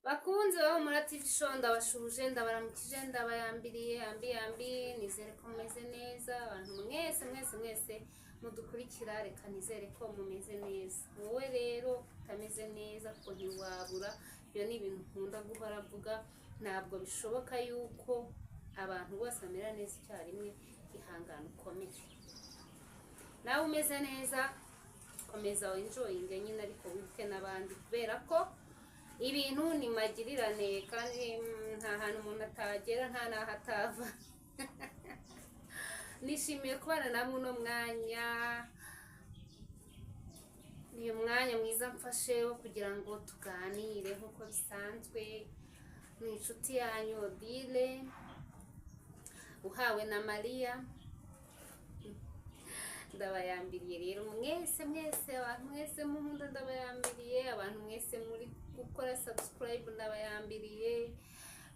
Bakunzi babo muri TV ndabashuje ndabaramukije ndabayambiriye ambi nizere ko mumeze neza abantu mwese mudukurikira reka nizere ko mumeze neza wowe rero utameze neza ko ntiwabura iyo ni ibintu nkunda guhora avuga ntabwo bishoboka yuko abantu bose amera neza icyarimwe ihangana ukomeye nawe umeze neza komeza enjoying nyine ariko wibuke n'abandi kubera ko ibintu ni magirirane kandi nta hantu umuntu atagera nta naho atava nishimiye kubana namwe uno mwanya uyu mwanya mwiza mfashe wo kugira ngo tuganire nk'uko bisanzwe ni inshuti yanyu Odile uhawe na Maria ndabayambiriye rero mwese abantu mwese muhunda ndabayambiriye abantu mwese muri gukora subscribe ndabayambiriye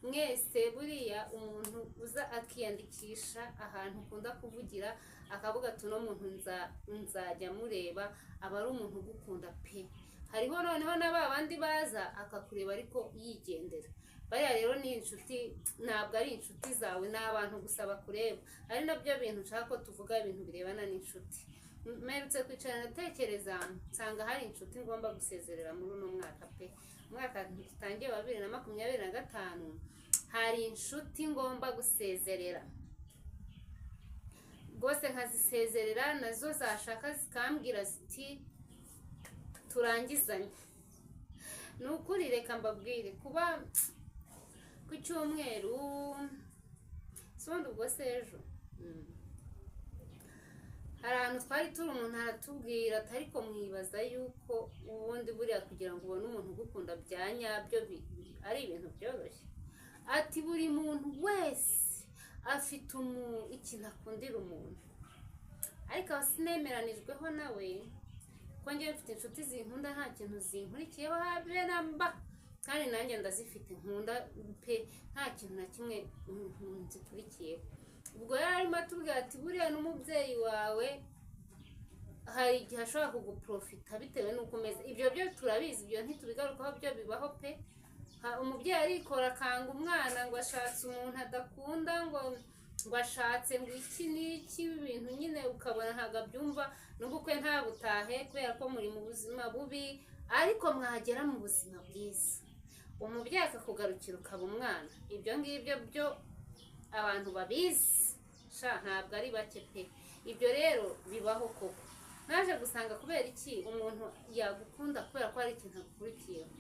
mwese buriya umuntu uza akiyandikisha ahantu ukunda kuvugira akavuga tuno muntu nzajya mureba aba ari umuntu ugukunda pe hariho noneho n'abandi baza akakureba ariko yigendera baya rero ni inshuti ntabwo ari inshuti zawe n'abantu gusa bakureba ari nabyo bintu nshaka ko tuvuga ibintu birebana n'inshuti mperutse kwicara ndatekereza nsanga hari inshuti ngomba gusezerera muri uno mwaka pe mwaka dutangiye wa 2025 hari inshuti ngomba gusezerera rwose nkazisezerera nazo zashaka zikambwira ziti turangizanye nukuri reka mbabwire kuba ku cyumweru sondo ubwo sejo hari ahantu twari turi umuntu aratubwira ariko mwibaza yuko ubundi buriya kugira ngo ubone umuntu ugukunda bya nyabyo ari ibintu byoroshye ati buri muntu wese afite ikintu akundira umuntu ariko sinemeranijweho nawe ko njye mfite inshuti zinkunda nta kintu zinkurikiyeho habe namba kandi nanjye ndazifite nkunda pe nta kintu na kimwe nzikurikiyeho ubwo yari arimo atubwira ati buriya n'umubyeyi wawe hari igihe ashobora kuguprofita bitewe n'uko umeze ibyo byo turabizi ibyo ntitubigarukaho byo bibaho pe umubyeyi arikora akanga umwana ngo ashatse umuntu adakunda ngo ashatse ngo iki n'iki ibintu nyine ukabona ntabwo abyumva n'ubukwe nta butahe kubera ko muri mu buzima bubi ariko mwagera mu buzima bwiza umubyeyi akakugarukira ukaba umwana ibyo ngibyo byo abantu babizi ntabwo ari bake pe ibyo rero bibaho koko naje gusanga kubera iki umuntu yagukunda kubera ko hari ikintu agukurikiyeho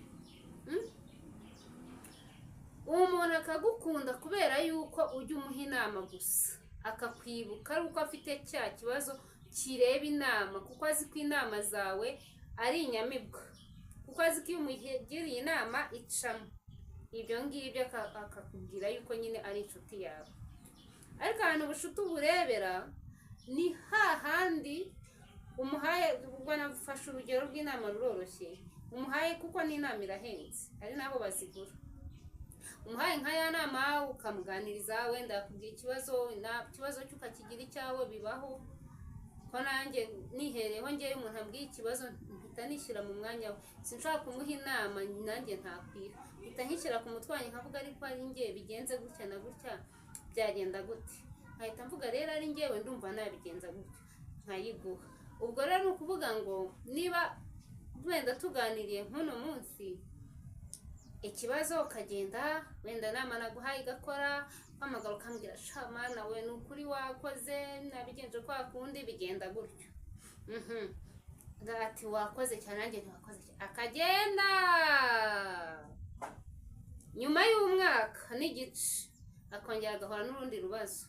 umuntu akagukunda kubera yuko ujya umuha inama gusa akakwibuka ari uko afite cya kibazo kireba inama kuko azi ko inama zawe ari inyamibwa kuko azi ko iyo umugiriye inama icamo ibyo ngibyo akakubwira yuko nyine ari inshuti yawe ariko ahantu ubushuti uburebera ni hahandi umuhaye ubwo nafashe urugero rw'inama ruroroshye umuhaye kuko n'inama irahenze ari nabo bazigura umuhaye nka ya nama ukamuganiriza wenda akubwira ikibazo cy'ukakigira icyawe bibaho ko nanjye nihereyeho ngewe umuntu ambwiye ikibazo mpita nishyira mu mwanya we sinshobora kumuha inama nanjye ntakwira mpita nkishyira ku mutwanyi nkavuga ariko ari ngewe bigenze gutya na gutya byagenda gute nkahita mvuga rero ari ngewe ndumva nabigenza gutya nkayiguha ubwo rero ni ukuvuga ngo niba wenda tuganiriye nk'uno munsi ikibazo ukagenda wenda nama naguhaye igakora kwamagara ukambwira shama nawe ni ukuri wakoze nabigenje kwa kundi bigenda gutyo ati wakoze cyane nanjye ntiwakoze akagenda nyuma y'umwaka n'igice akongera agahora n'urundi rubazo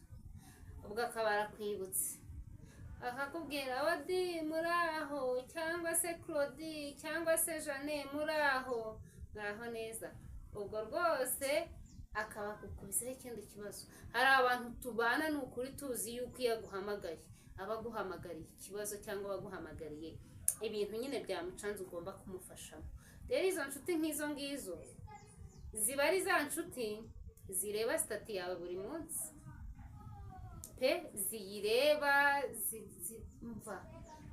ubwo akaba arakwibutse akakubwira Odi muraho cyangwa se Claudie cyangwa se Jane muraho ngaho neza ubwo rwose akaba kukubiseho ikindi kibazo hari abantu tubana ni ukuri tuzi yuko iyo aguhamagaye aba aguhamagariye ikibazo cyangwa abaguhamagariye ibintu nyine byamucanze ugomba kumufashamo rero izo nshuti nk'izo ngizo ziba ari za nshuti zireba stati yawe buri munsi pe ziyireba zimva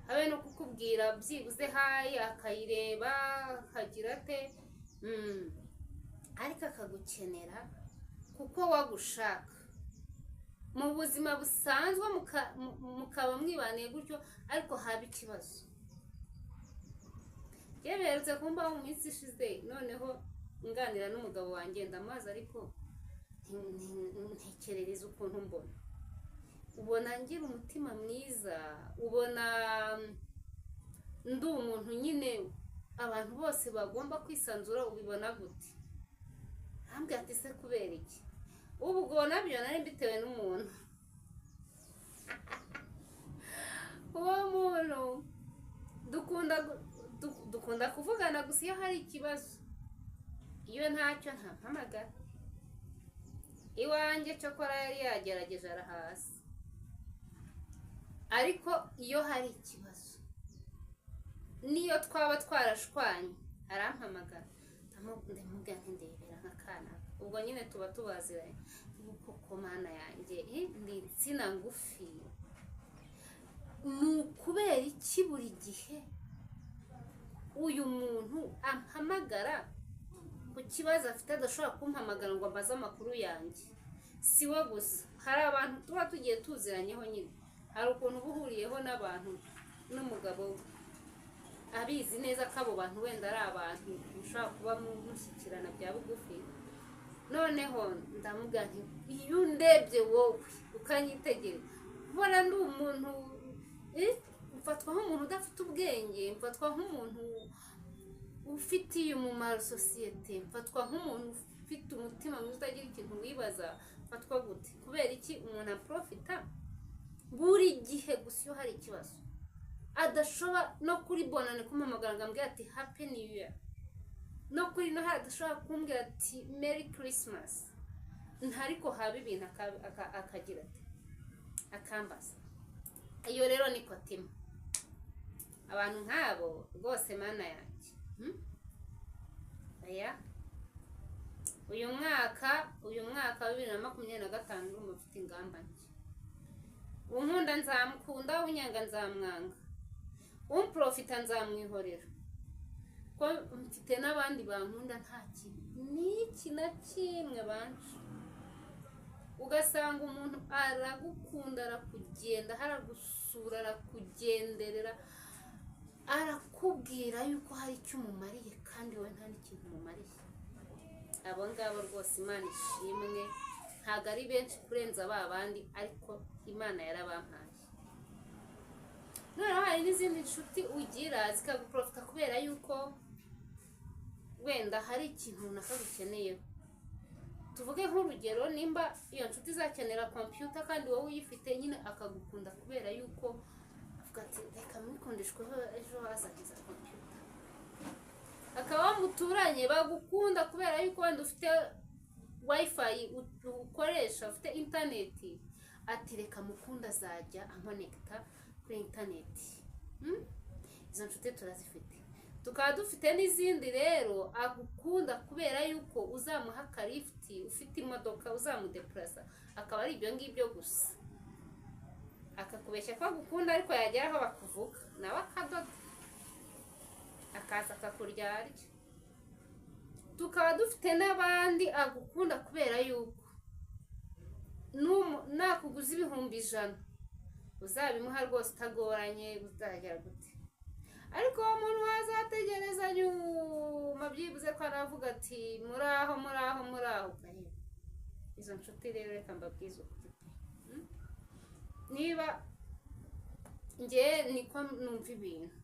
habe no kukubwira byibuze hayi akayireba akagira ate ariko akagukenera kuko wagushaka mu buzima busanzwe mukaba mwibaniye gutyo, ariko haba ikibazo. Yeberetse kumba mu minsi ishize, noneho nganira n'umugabo wanjye ndamazi, ariko ntekerereza ukuntu ubona ngira umutima mwiza, ubona ndi umuntu nyine abantu bose bagomba kwisanzura, ubibona gute? Hambwe ati se kubera iki? Ubwo nabyo nari mbitewe n'umuntu. Uwo muntu dukunda kuvugana gusa iyo hari ikibazo, iyo ntacyo ntampamagara. Iwanjye cyokora yari yagerageje arahasi, ariko iyo hari ikibazo niyo twaba twarashwanye arampamagara, ndamubwira nti ndebera nk'akana. Ubwo nyine tuba tubaziranye, kuko mana yanjye ndi insina ngufi, kubera iki buri gihe uyu muntu ampamagara ku kibazo afite adashobora kumpamagara ngo ambaze amakuru yanjye? Si we gusa, hari abantu tuba tugiye tuziranyeho nyine, hari ukuntu buhuriyeho n'abantu n'umugabo we, abizi neza ko abo bantu wenda ari abantu mushobora kuba mushyikirana bya bugufi. Noneho ndamubwira nti iyo ndebye wowe ukanyitegereza, ubona ndi umuntu mfatwa nk'umuntu udafite ubwenge, mfatwa nk'umuntu ufitiye umumaro sosiyete, mfatwa nk'umuntu ufite umutima mwiza utagira ikintu wibaza. Mfatwa gute? Kubera iki umuntu aprofita buri gihe gusa iyo hari ikibazo, adashobora no kuri bonane kumpamagara ngo ambwira ati happy new year, no kuri no adashobora kumbwira ati merry christmas, ntariko haba ibintu akagira ati akambaza. Iyo rero ni kotima. Abantu nk'abo rwose mana yanjye, aya uyu mwaka wa 2025 urumva ufite ingamba nke. Unkunda nzamukunda, unyanga nzamwanga, umprofita nzamwihorera, ko mfite n'abandi bankunda nta kintu n'iki na kimwe banje. Ugasanga umuntu aragukunda, arakugenda, haragusura, arakugenderera, arakubwira yuko hari icyo umumariye kandi we nta n'ikintu umumariye. Abo ngabo rwose Imana ishimwe, ntabwo ari benshi kurenza ba bandi, ariko Imana yarabampaye. Noneho hari n'izindi nshuti ugira zikaguprofita kubera yuko wenda hari ikintu runaka gukeneyeho. Tuvuge nk'urugero, nimba iyo nshuti izakenera computer kandi wowe uyifite, nyine akagukunda kubera yuko avuga ati reka mwikundishweho ejo hazagiza computer. Akaba muturanye bagukunda kubera yuko wenda ufite wifi ukoresha, ufite internet, ati reka mukunda azajya amonekta kuri internet. Izo nshuti turazifite. Tukaba dufite n'izindi rero agukunda kubera yuko uzamuha karifti, ufite imodoka uzamudeplaza, akaba ari ibyo ngibyo gusa. Akakubeshya ko agukunda, ariko yagera aho bakuvuga nawe akadoda akaza akakuryarya. Tukaba dufite n'abandi agukunda kubera yuko nakuguza 100,000 uzabimuha rwose utagoranye, uzagera gute. Ariko uwo muntu wazategereza nyuma byibuze ko aravuga ati muraho. Izo nshuti rero reka mbabwize ukuri, niba nge niko numva ibintu,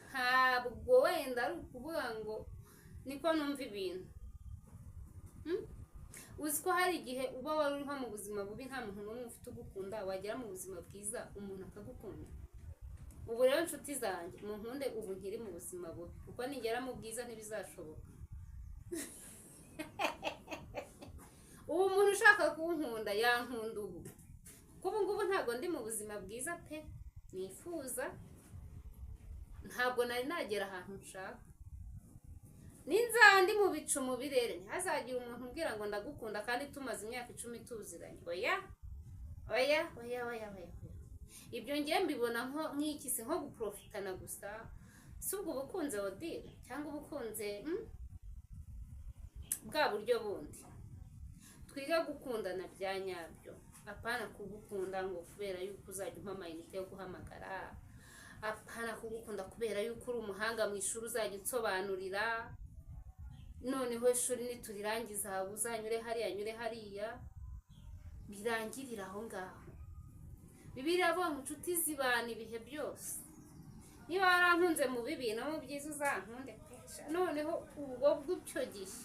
ntabwo wenda ari ukuvuga ngo niko numva ibintu. Uzi ko hari igihe uba wari uriho mu buzima bubi, nta muntu n'umwe ufite ugukunda, wagera mu buzima bwiza umuntu akagukunda. Ubu rero nshuti zanjye munkunde ubu nkiri mu buzima bubi, kuko nigera mu bwiza ntibizashoboka. Ubu umuntu ushaka kunkunda yankunda ubu, kuko ngubu ntabwo ndi mu buzima bwiza pe nifuza, ntabwo nari nagera ahantu nshaka. Ninzandi mu bicu mu birere, ntihazagira umuntu umbwira ngo ndagukunda kandi tumaze imyaka 10 tuziranye. Oya. Ibyo ngiye mbibona nk'ikise nko guprofitana gusa. Si ubwo ubukunze odile cyangwa ubukunze bwa buryo bundi. Twiga gukundana bya nyabyo, apana kugukunda ngo kubera yuko uzajya umpa amayinite yo guhamagara, apana kugukunda kubera yuko uri umuhanga mu ishuri uzajya unsobanurira, noneho ishuri niturirangiza uzanyure hariya nyure hariya, birangirira aho ngaho. Bibiliya avuga ngo inshuti zibana ibihe byose. Niba warankunze mu bibi no mu byiza uzankunde pesha, noneho ubwo bw'icyo gihe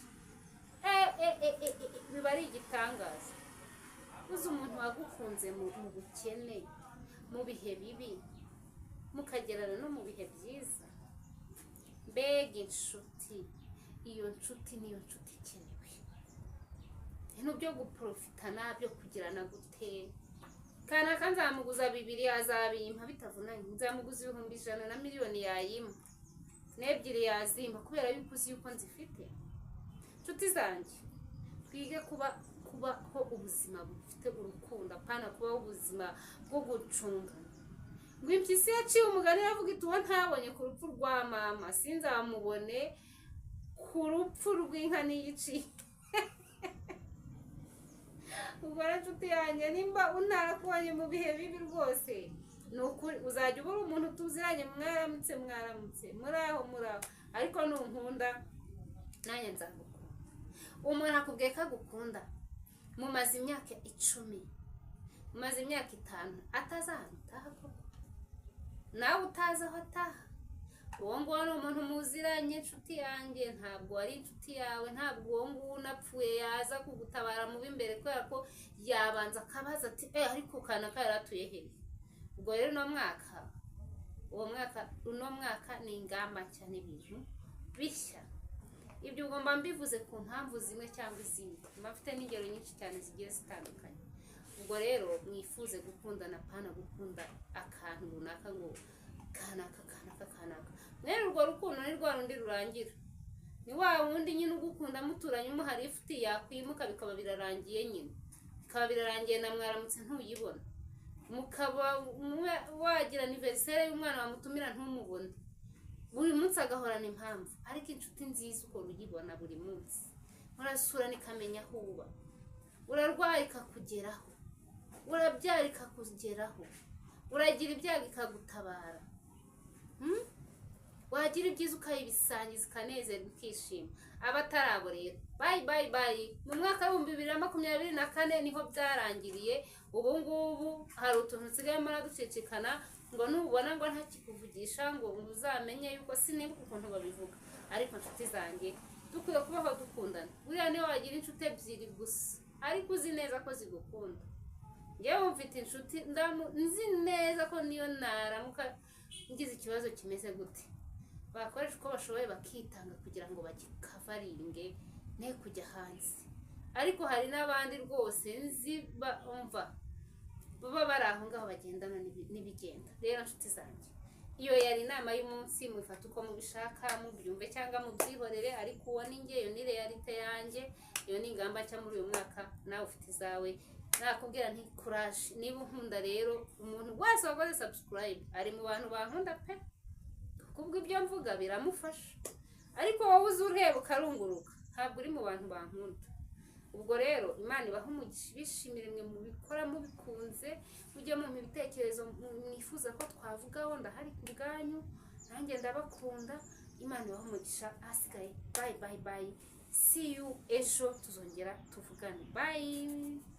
biba ari igitangaza. Uzi umuntu wagukunze mu bukene, mu bihe bibi, mukagerana no mu bihe byiza, mbega inshuti. Iyo nshuti niyo nshuti ikenewe. Ibintu byo guprofita nabyo kugirana gute, kana kanzamuguza 2 azabimpa bitavunanye, nzamuguza 100,000 na miliyoni yayima n'ebyiri yazimba kubera yuko uzi yuko nzifite. Nshuti zanjye, twige kubaho ubuzima bufite urukundo, apana kubaho ubuzima bwo gucunga. Ngo impyisi yaciye umugani yavuga iti uwo ntabonye ku rupfu rwa mama sinzamubone ku rupfu rw'inka niyiciye. Ubwo nshuti yanjye, nimba unarakubonye mu bihe bibi rwose, nukuri uzajya ubura umuntu tuziranye mwaramutse muraho ariko nunkunda nanjye nzagukunda. Umuntu akubwiye ko agukunda, mumaze imyaka 10, mumaze imyaka 5, atazahitaha koko nawe utazi aho ataha. Uwo nguwo ni umuntu muziranye nshuti yanjye, ntabwo ari inshuti yawe. Ntabwo uwo nguwo unapfuye yaza kugutabara mu b'imbere kubera ko yabanza akabaza ati ariko kana karatuye hehe. Ubwo rero uno mwaka ni ingamba cyane, ibintu bishya. Ibyo ugomba mbivuze ku mpamvu zimwe cyangwa izindi, mafite n'ingero nyinshi cyane zigiye zitandukanye. Ubwo rero mwifuze gukundana, pana gukunda akantu runaka ngo kanaka. Rero urwo rukundo ni rwa rundi rurangira. Ni wa wundi nyine ugukunda muturanye umuhari ifiti yakwimuka bikaba birarangiye nyine. Bikaba birarangiye na mwaramutse ntuyibona. Mukaba wagira anniversaire y'umwana wamutumira ntumubone. Buri munsi agahorana impamvu. Ariko inshuti nziza uko uyibona buri munsi. Murasura nikamenya aho uba. Urarwaye ikakugeraho. Urabyara ikakugeraho. Uragira ibyago ikagutabara. Wagira ibyiza ukayibisangiza ukanezerwa ukishima. Abatarabo rero, bye. Mu mwaka wa 2024 niho byarangiriye. Ubu ngubu hari utuntu nsigaye mara ducicikana ngo nubona ngo ntakikuvugisha ngo uzamenye yuko sinibuka ukuntu babivuga. Ariko nshuti zanjye, dukwiye kubaho dukundana. Buriya niyo wagira inshuti 2 gusa, ariko uzi neza ko zigukunda. Ngewe mfite inshuti nzi neza ko niyo naramuka ngize ikibazo kimeze gute, bakoresha uko bashoboye bakitanga kugira ngo bagikavaringe ne kujya hanze. Ariko hari n'abandi rwose nzi baba bari aho ngaho bagendana n'ibigenda. Rero nshuti zanjye, iyo yari inama y'umunsi, mufata uko mubishaka, mubyumve cyangwa mubyihorere, ariko uwo ni ngeyo ni realite yanjye. Iyo ni ingamba nshya muri uyu mwaka, nawe ufite izawe. Nakubwira nti courage. Niba unkunda rero, umuntu wese wakoze subscribe ari mu bantu bankunda pe, kubwo ibyo mvuga biramufasha. Ariko wowe uzureba ukarunguruka, ntabwo uri mu bantu bankunda. Ubwo rero Imana ibaha umugisha, bishimire mwe mubikora mubikunze, mujye mu ibitekerezo mwifuza ko twavugaho, ndahari ku bwanyu, nanjye ndabakunda. Imana ibaha umugisha. Asigaye bye. See you ejo tuzongera tuvugane. Bye.